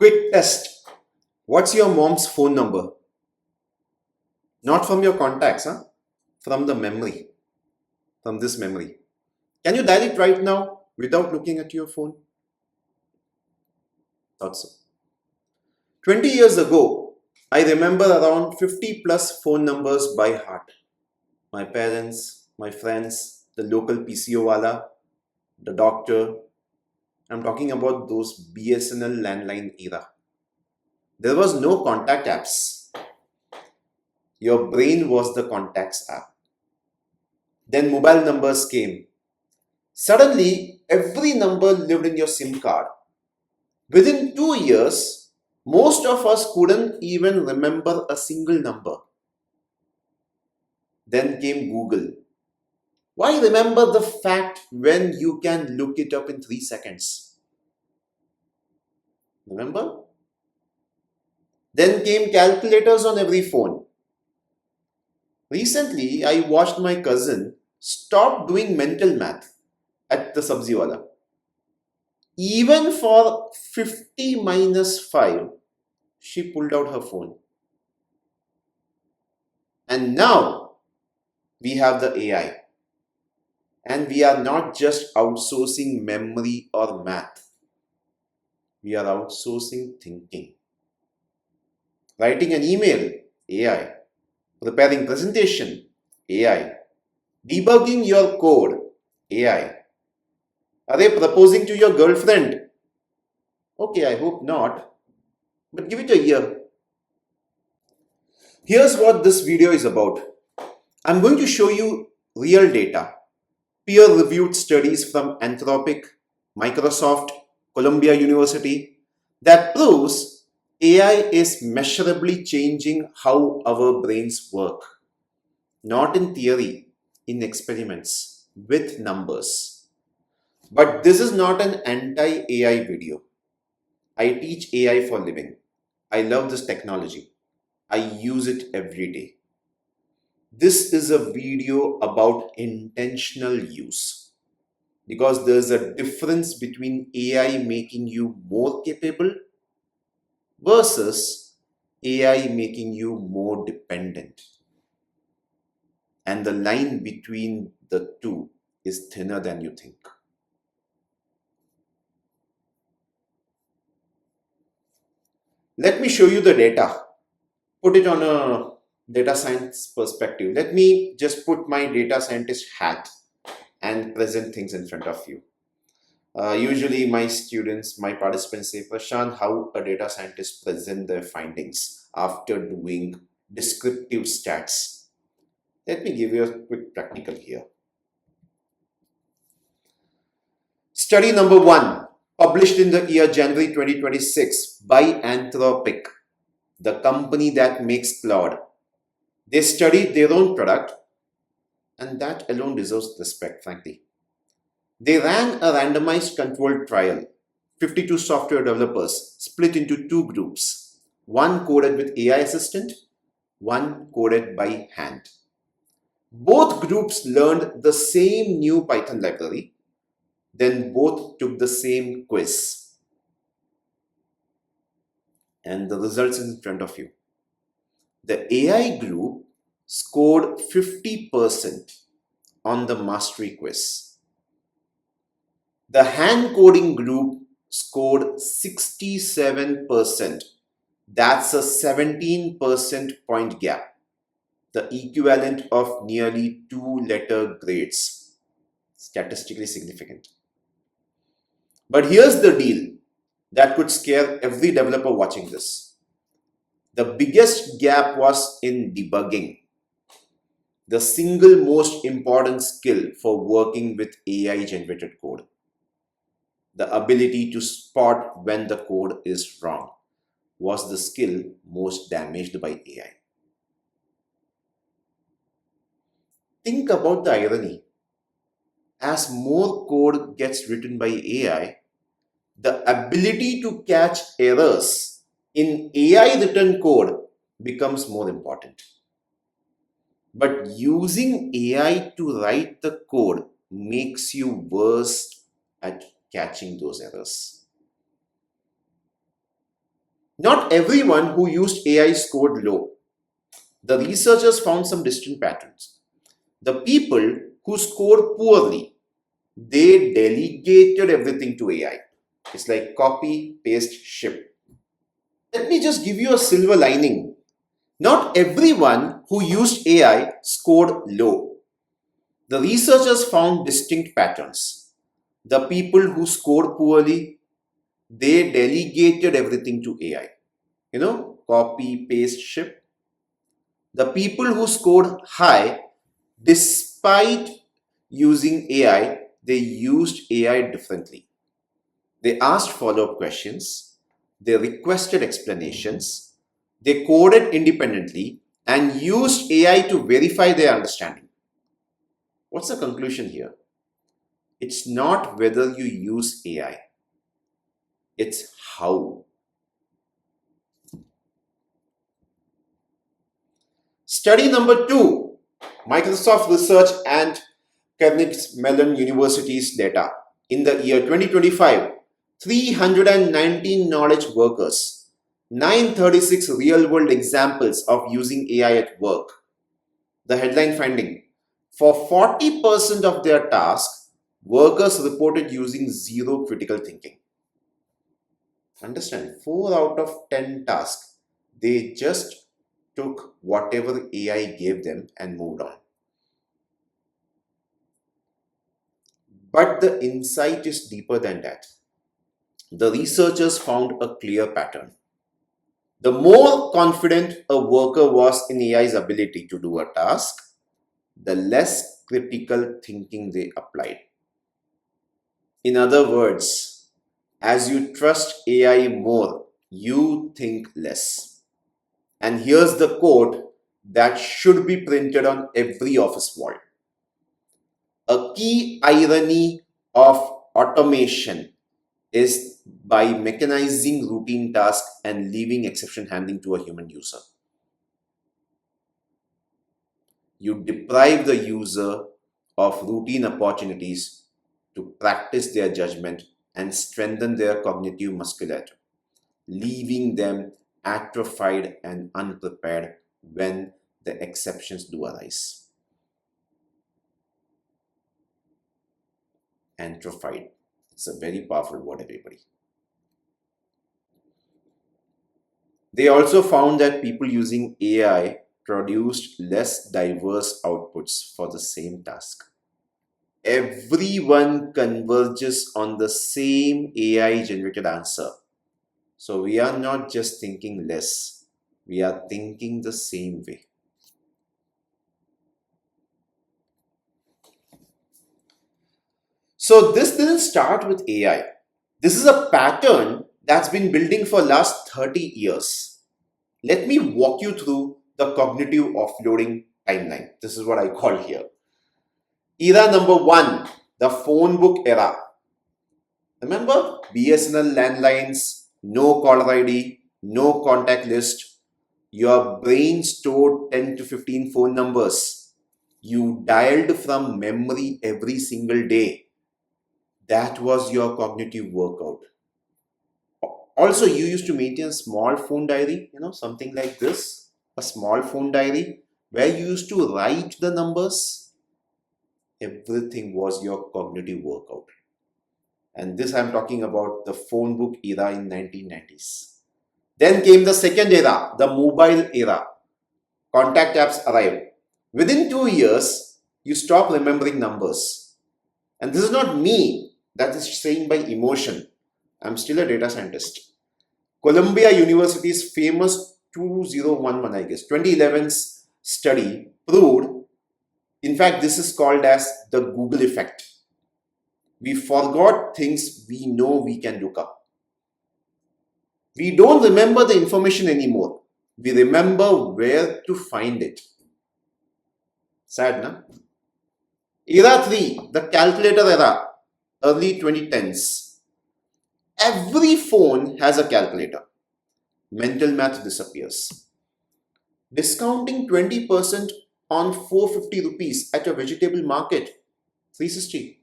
Quick test. What's your mom's phone number? Not from your contacts, huh? From the memory. From this memory. Can you dial it right now without looking at your phone? Thought so. 20 years ago, I remember around 50 plus phone numbers by heart. My parents, my friends, the local PCO wala, the doctor. I'm talking about those BSNL landline era. There was no contact apps. Your brain was the contacts app. Then mobile numbers came. Suddenly, every number lived in your SIM card. Within 2 years, most of us couldn't even remember a single number. Then came Google. Why remember the fact when you can look it up in 3 seconds? Remember? Then came calculators on every phone. Recently, I watched my cousin stop doing mental math at the sabzi wala. Even for 50 minus 5, she pulled out her phone. And now we have the AI. And we are not just outsourcing memory or math. We are outsourcing thinking. Writing an email, AI. Preparing presentation, AI. Debugging your code, AI. Are they proposing to your girlfriend? Okay, I hope not. But give it a year. Here's what this video is about. I'm going to show you real data, peer-reviewed studies from Anthropic, Microsoft, Columbia University that proves AI is measurably changing how our brains work. Not in theory, in experiments, with numbers. But this is not an anti-AI video. I teach AI for a living. I love this technology. I use it every day. This is a video about intentional use. Because there's a difference between AI making you more capable versus AI making you more dependent. And the line between the two is thinner than you think. Let me show you the data. Put it on a data science perspective. Let me just put my data scientist hat and present things in front of you. Usually my students, my participants say, Prashant, how a data scientist present their findings after doing descriptive stats. Let me give you a quick practical here. Study number 1, published in the year January 2026 by Anthropic, the company that makes Claude. They studied their own product, and that alone deserves respect, frankly. They ran a randomized controlled trial. 52 software developers split into 2 groups. One coded with AI assistant, one coded by hand. Both groups learned the same new Python library. Then both took the same quiz. And the results in front of you. The AI group scored 50% on the mastery quiz. The hand coding group scored 67%. That's a 17% point gap, the equivalent of nearly 2-letter grades. Statistically significant. But here's the deal that could scare every developer watching this. The biggest gap was in debugging, the single most important skill for working with AI-generated code. The ability to spot when the code is wrong was the skill most damaged by AI. Think about the irony. As more code gets written by AI, the ability to catch errors in AI written code becomes more important. But using AI to write the code makes you worse at catching those errors. Not everyone who used AI scored low. The researchers found some distinct patterns. The people who scored poorly, they delegated everything to AI. It's like copy, paste, ship. Let me just give you a silver lining. Not everyone who used AI scored low. The researchers found distinct patterns. The people who scored poorly, they delegated everything to AI. Copy, paste, ship. The people who scored high, despite using AI, they used AI differently. They asked follow-up questions, they requested explanations, they coded independently and used AI to verify their understanding. What's the conclusion here? It's not whether you use AI, it's how. Study number 2, Microsoft Research and Carnegie Mellon University's data. In the year 2025, 319 knowledge workers, 936 real-world examples of using AI at work. The headline finding, for 40% of their tasks, workers reported using zero critical thinking. Understand, 4 out of 10 tasks, they just took whatever AI gave them and moved on. But the insight is deeper than that. The researchers found a clear pattern. The more confident a worker was in AI's ability to do a task, the less critical thinking they applied. In other words, as you trust AI more, you think less. And here's the quote that should be printed on every office wall. A key irony of automation is by mechanizing routine tasks and leaving exception handling to a human user. You deprive the user of routine opportunities to practice their judgment and strengthen their cognitive musculature, leaving them atrophied and unprepared when the exceptions do arise. Atrophied. It's a very powerful word, everybody. They also found that people using AI produced less diverse outputs for the same task. Everyone converges on the same AI generated answer. So we are not just thinking less, we are thinking the same way. So this didn't start with AI. This is a pattern that's been building for last 30 years. Let me walk you through the cognitive offloading timeline. This is what I call here. Era number 1, the Phonebook era. Remember? BSNL landlines, no caller ID, no contact list. Your brain stored 10 to 15 phone numbers. You dialed from memory every single day. That was your cognitive workout. Also, you used to maintain a small phone diary, something like this, a small phone diary where you used to write the numbers. Everything was your cognitive workout. And this I'm talking about the Phonebook era in 1990s. Then came the second era, the mobile era. Contact apps arrived. Within 2 years, you stop remembering numbers. And this is not me. That is saying by emotion. I'm still a data scientist. Columbia University's famous 2011's study proved, in fact, this is called as the Google effect. We forgot things we know we can look up. We don't remember the information anymore. We remember where to find it. Sad, na? Era 3, the calculator era. Early 2010s. Every phone has a calculator. Mental math disappears. Discounting 20% on 450 rupees at a vegetable market, 360.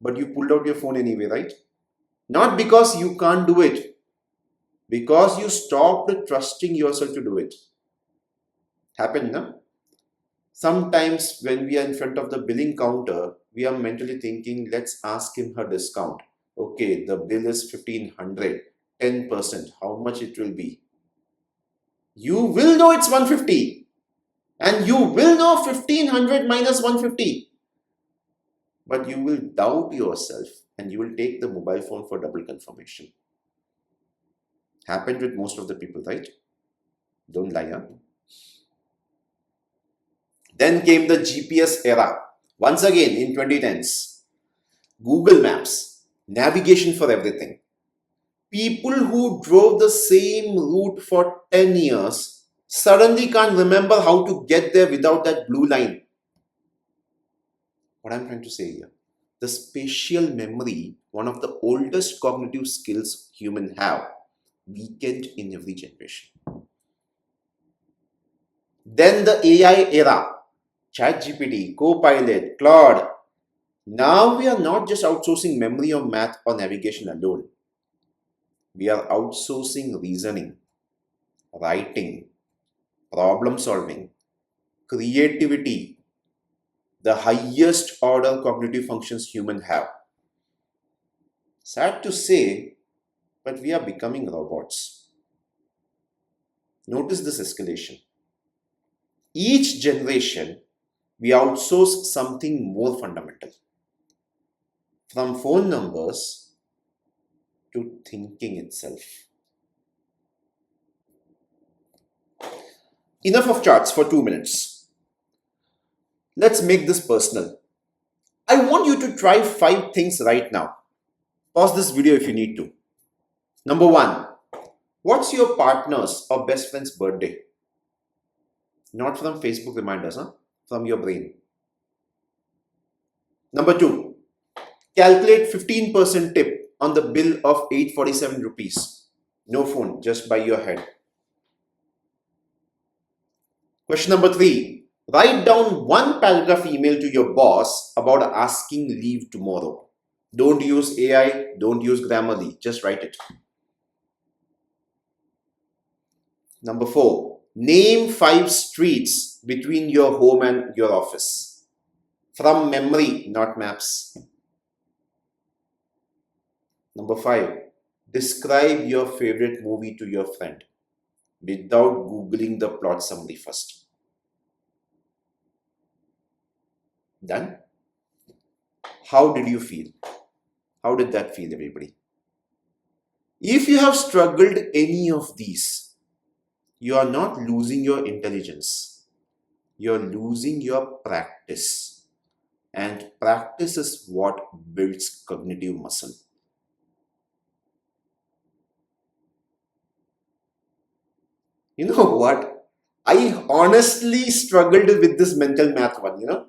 But you pulled out your phone anyway, right? Not because you can't do it, Because you stopped trusting yourself to do it. Happened, no? Sometimes when we are in front of the billing counter, we are mentally thinking, let's ask him her discount. Okay, the bill is 1500, 10%. How much it will be? You will know it's 150. And you will know 1500 minus 150. But you will doubt yourself and you will take the mobile phone for double confirmation. Happened with most of the people, right? Don't lie, huh? Then came the GPS era. Once again in 2010s. Google Maps, navigation for everything. People who drove the same route for 10 years suddenly can't remember how to get there without that blue line. What I'm trying to say here, the spatial memory, one of the oldest cognitive skills humans have, weakened in every generation. Then the AI era, ChatGPT, Copilot, Claude. Now we are not just outsourcing memory of math or navigation alone. We are outsourcing reasoning, writing, problem solving, creativity, the highest order cognitive functions humans have. Sad to say, but we are becoming robots. Notice this escalation. Each generation, we outsource something more fundamental. From phone numbers to thinking itself. Enough of charts for 2 minutes. Let's make this personal. I want you to try 5 things right now. Pause this video if you need to. Number 1, what's your partner's or best friend's birthday? Not from Facebook reminders, from your brain. Number 2, calculate 15% tip on the bill of 847 rupees. No phone, just by your head. Question number 3, write down 1 paragraph email to your boss about asking leave tomorrow. Don't use AI, don't use Grammarly, just write it. Number 4, name 5 streets between your home and your office. From memory, not maps. Number 5, describe your favorite movie to your friend without Googling the plot summary first. Done? How did you feel? How did that feel, everybody? If you have struggled any of these, you are not losing your intelligence. You're losing your practice. And practice is what builds cognitive muscle. You know what? I honestly struggled with this mental math one,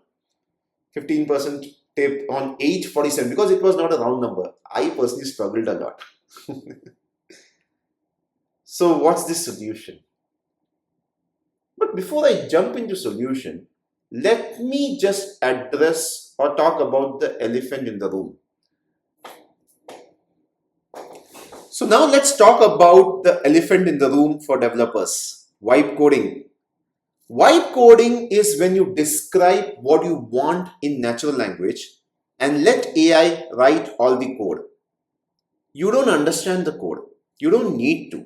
15% tip on 847 because it was not a round number. I personally struggled a lot. So what's the solution? But before I jump into solution, let me just address or talk about the elephant in the room. So now let's talk about the elephant in the room for developers, vibe coding. Vibe coding is when you describe what you want in natural language and let AI write all the code. You don't understand the code. You don't need to.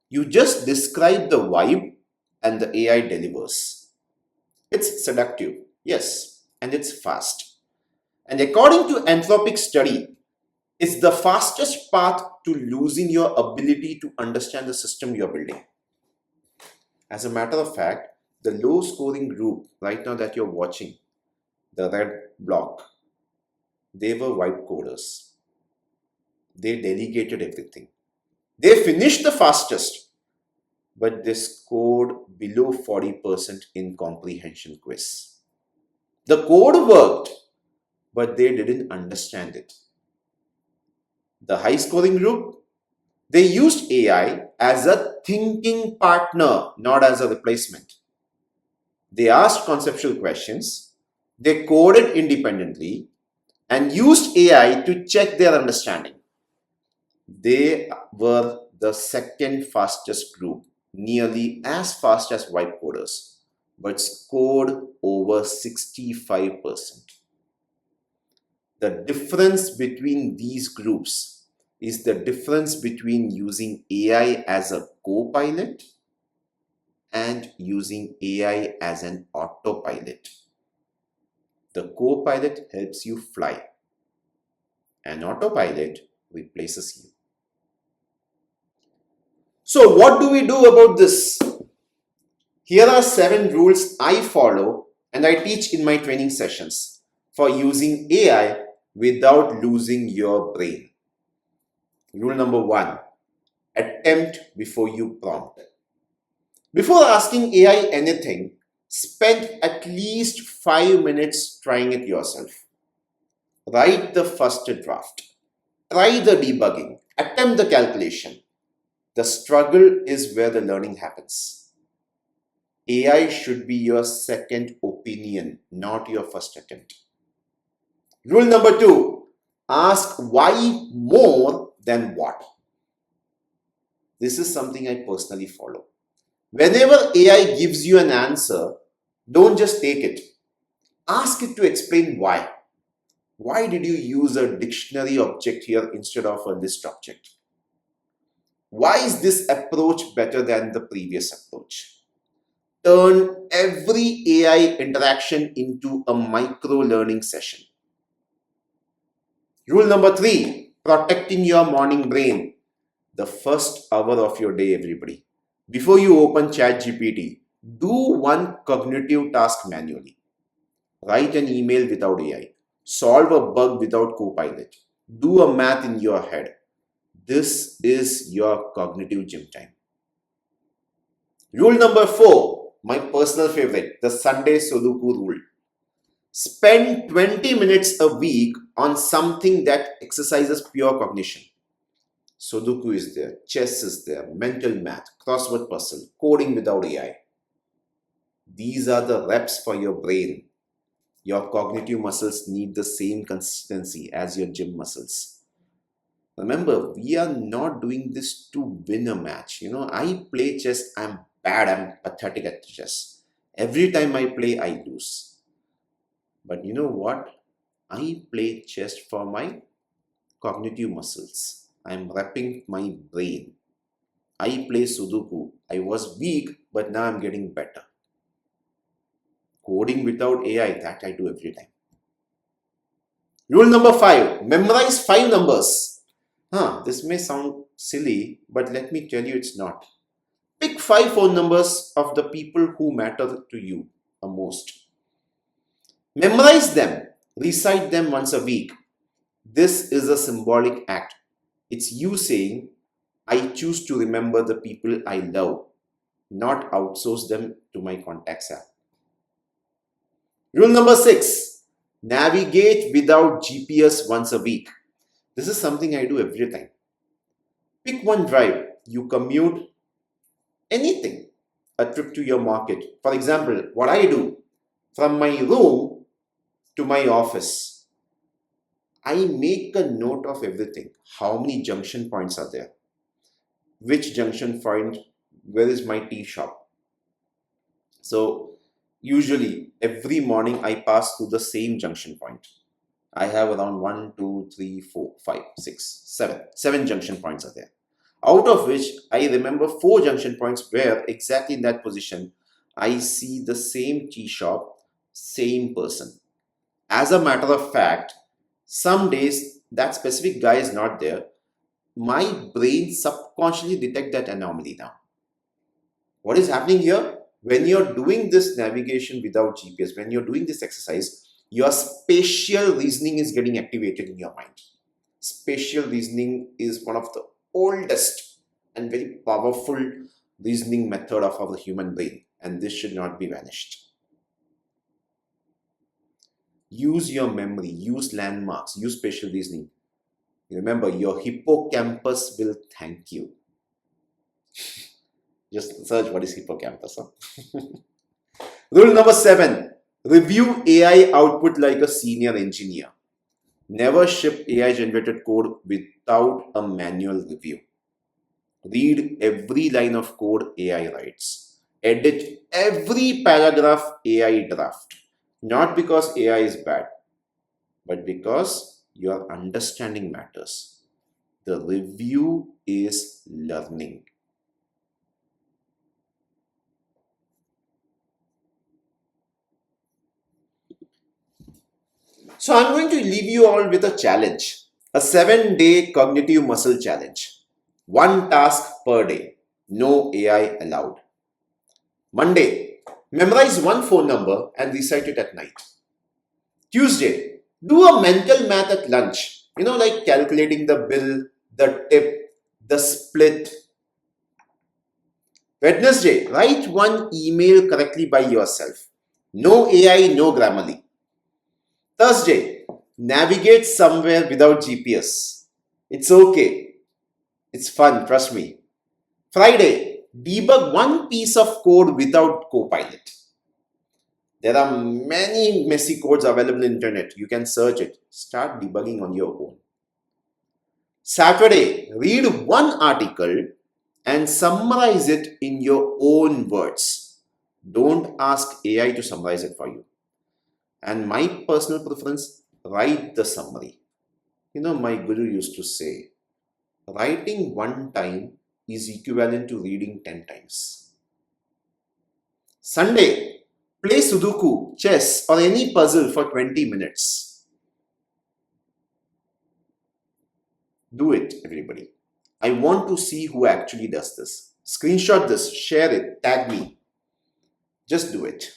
You just describe the vibe and the AI delivers. It's seductive, yes, and it's fast. And according to Anthropic Study, it's the fastest path to losing your ability to understand the system you're building. As a matter of fact, the low scoring group right now that you're watching, the red block, they were vibe coders. They delegated everything. They finished the fastest, but they scored below 40% in comprehension quiz. The code worked, but they didn't understand it. The high scoring group, they used AI as a thinking partner, not as a replacement. They asked conceptual questions, they coded independently, and used AI to check their understanding. They were the second fastest group, nearly as fast as white coders, but scored over 65%. The difference between these groups is the difference between using AI as a co-pilot and using AI as an autopilot. The co-pilot helps you fly. An autopilot replaces you. So what do we do about this? Here are 7 rules I follow and I teach in my training sessions for using AI without losing your brain. Rule number 1, attempt before you prompt. Before asking AI anything, spend at least 5 minutes trying it yourself. Write the first draft. Try the debugging. Attempt the calculation. The struggle is where the learning happens. AI should be your second opinion, not your first attempt. Rule number 2, ask why more than what. This is something I personally follow. Whenever AI gives you an answer, don't just take it. Ask it to explain why. Why did you use a dictionary object here instead of a list object? Why is this approach better than the previous approach? Turn every AI interaction into a micro-learning session. Rule number 3, protecting your morning brain. The first hour of your day, everybody. Before you open ChatGPT, do one cognitive task manually. Write an email without AI. Solve a bug without Copilot. Do a math in your head. This is your cognitive gym time. Rule number 4, my personal favorite, the Sunday Sudoku rule. Spend 20 minutes a week on something that exercises pure cognition. Sudoku is there, chess is there, mental math, crossword puzzle, coding without AI. These are the reps for your brain. Your cognitive muscles need the same consistency as your gym muscles. Remember, we are not doing this to win a match. I play chess, I'm bad, I'm pathetic at chess. Every time I play, I lose. But you know what? I play chess for my cognitive muscles. I'm repping my brain. I play Sudoku. I was weak, but now I'm getting better. Coding without AI, that I do every time. Rule number 5, memorize 5 numbers. This may sound silly, but let me tell you it's not. Pick 5 phone numbers of the people who matter to you the most. Memorize them. Recite them once a week. This is a symbolic act. It's you saying, I choose to remember the people I love, not outsource them to my contacts app. Rule number 6, navigate without GPS once a week. This is something I do every time. Pick one drive. You commute, anything, a trip to your market. For example, what I do, from my room to my office, I make a note of everything. How many junction points are there? Which junction point? Where is my tea shop? So usually every morning I pass through the same junction point. I have around 1, 2, 3, 4, 5, 6, 7. 7 junction points are there. Out of which I remember 4 junction points where exactly in that position I see the same tea shop, same person. As a matter of fact, some days that specific guy is not there. My brain subconsciously detects that anomaly now. What is happening here? When you're doing this navigation without GPS, when you're doing this exercise, your spatial reasoning is getting activated in your mind. Spatial reasoning is one of the oldest and very powerful reasoning method of our human brain, and this should not be vanished. Use your memory, use landmarks, use spatial reasoning. Remember, your hippocampus will thank you. Just search what is hippocampus. Rule number 7, review AI output like a senior engineer. Never ship AI generated code without a manual review. Read every line of code AI writes. Edit every paragraph AI draft. Not because AI is bad, but because your understanding matters. The review is learning. So I'm going to leave you all with a challenge. A 7-day cognitive muscle challenge. 1 task per day. No AI allowed. Monday, memorize 1 phone number and recite it at night. Tuesday, do a mental math at lunch. Like calculating the bill, the tip, the split. Wednesday, write 1 email correctly by yourself. No AI, no Grammarly. Thursday, navigate somewhere without GPS. It's okay. It's fun, trust me. Friday, debug 1 piece of code without Copilot. There are many messy codes available on the internet. You can search it. Start debugging on your own. Saturday, read 1 article and summarize it in your own words. Don't ask AI to summarize it for you. And my personal preference, write the summary. My guru used to say, writing 1 time is equivalent to reading 10 times. Sunday, play Sudoku, chess, or any puzzle for 20 minutes. Do it, everybody. I want to see who actually does this. Screenshot this, share it, tag me. Just do it.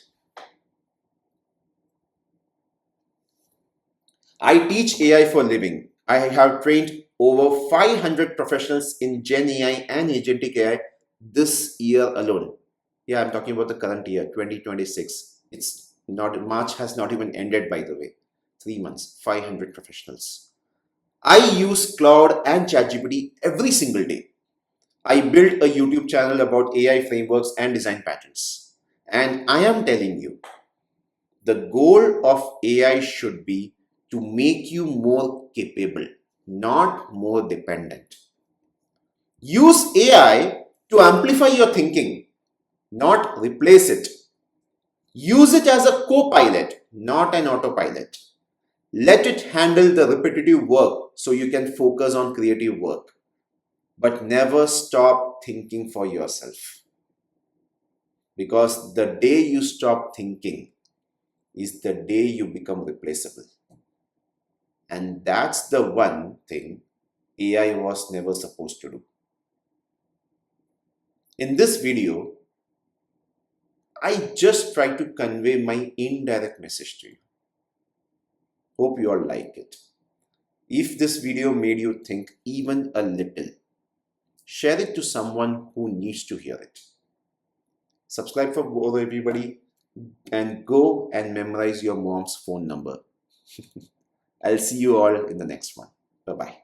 I teach AI for a living. I have trained over 500 professionals in Gen AI and Agentic AI this year alone. Yeah, I'm talking about the current year, 2026. It's not, March has not even ended, by the way. 3 months, 500 professionals. I use Cloud and ChatGPT every single day. I built a YouTube channel about AI frameworks and design patterns. And I am telling you, the goal of AI should be to make you more capable, not more dependent. Use AI to amplify your thinking, not replace it. Use it as a co-pilot, not an autopilot. Let it handle the repetitive work so you can focus on creative work. But never stop thinking for yourself. Because the day you stop thinking is the day you become replaceable. And that's the one thing AI was never supposed to do. In this video, I just try to convey my indirect message to you. Hope you all like it. If this video made you think even a little, share it to someone who needs to hear it. Subscribe for more, everybody, and go and memorize your mom's phone number. I'll see you all in the next one. Bye-bye.